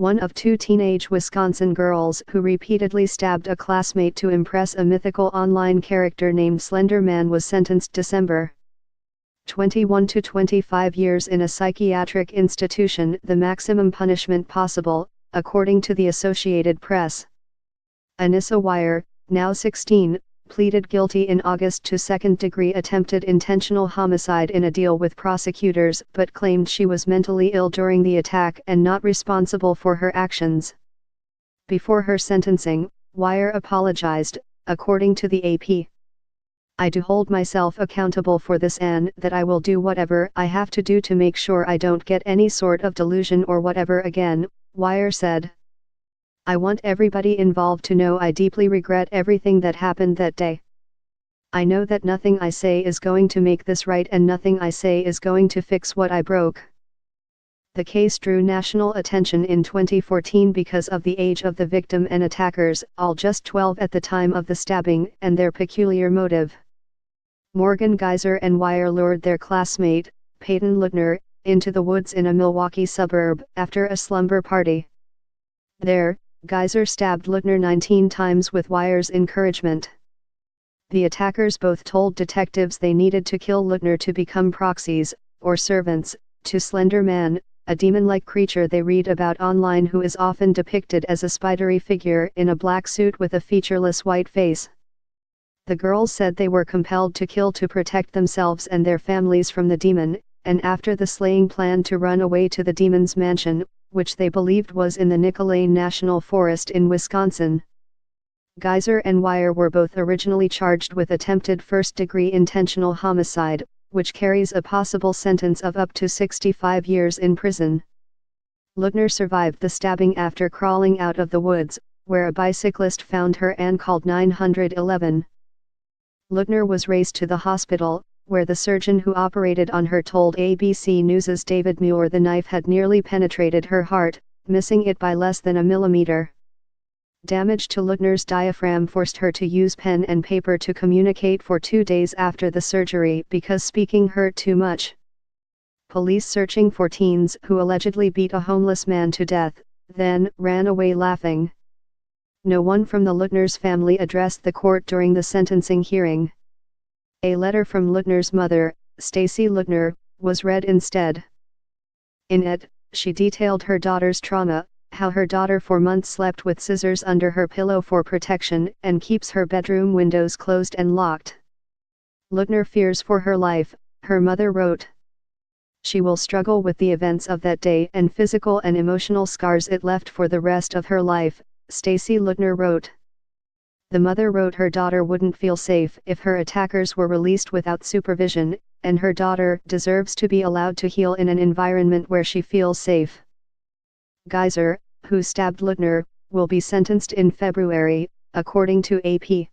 one of two teenage Wisconsin girls who repeatedly stabbed a classmate to impress a mythical online character named Slender Man, was sentenced December 21 to 25 years in a psychiatric institution, the maximum punishment possible, according to the Associated Press. Anissa Wire, now 16, pleaded guilty in August to second-degree attempted intentional homicide in a deal with prosecutors, but claimed she was mentally ill during the attack and not responsible for her actions. Before her sentencing, Wire apologized, according to the AP. "I do hold myself accountable for this and that I will do whatever I have to do to make sure I don't get any sort of delusion or whatever again," Wire said. "I want everybody involved to know I deeply regret everything that happened that day. I know that nothing I say is going to make this right and nothing I say is going to fix what I broke." The case drew national attention in 2014 because of the age of the victim and attackers, all just 12 at the time of the stabbing, and their peculiar motive. Morgan Geyser and Wire lured their classmate, Peyton Luttner, into the woods in a Milwaukee suburb after a slumber party. There, Geyser stabbed Luttner 19 times with Wire's encouragement. The attackers both told detectives they needed to kill Luttner to become proxies, or servants, to Slender Man, a demon-like creature they read about online who is often depicted as a spidery figure in a black suit with a featureless white face. The girls said they were compelled to kill to protect themselves and their families from the demon, and after the slaying planned to run away to the demon's mansion, which they believed was in the Nicolet National Forest in Wisconsin. Geyser and Wire were both originally charged with attempted first-degree intentional homicide, which carries a possible sentence of up to 65 years in prison. Luttner survived the stabbing after crawling out of the woods, where a bicyclist found her and called 911. Luttner was raced to the hospital, where the surgeon who operated on her told ABC News' David Muir the knife had nearly penetrated her heart, missing it by less than a millimeter. Damage to Luttner's diaphragm forced her to use pen and paper to communicate for 2 days after the surgery because speaking hurt too much. Police searching for teens who allegedly beat a homeless man to death, then ran away laughing. No one from the Luttner's family addressed the court during the sentencing hearing. A letter from Luttner's mother, Stacy Luttner, was read instead. In it, she detailed her daughter's trauma, how her daughter for months slept with scissors under her pillow for protection and keeps her bedroom windows closed and locked. Luttner fears for her life, her mother wrote. She will struggle with the events of that day and physical and emotional scars it left for the rest of her life, Stacy Luttner wrote. The mother wrote her daughter wouldn't feel safe if her attackers were released without supervision, and her daughter deserves to be allowed to heal in an environment where she feels safe. Geyser, who stabbed Luttner, will be sentenced in February, according to AP.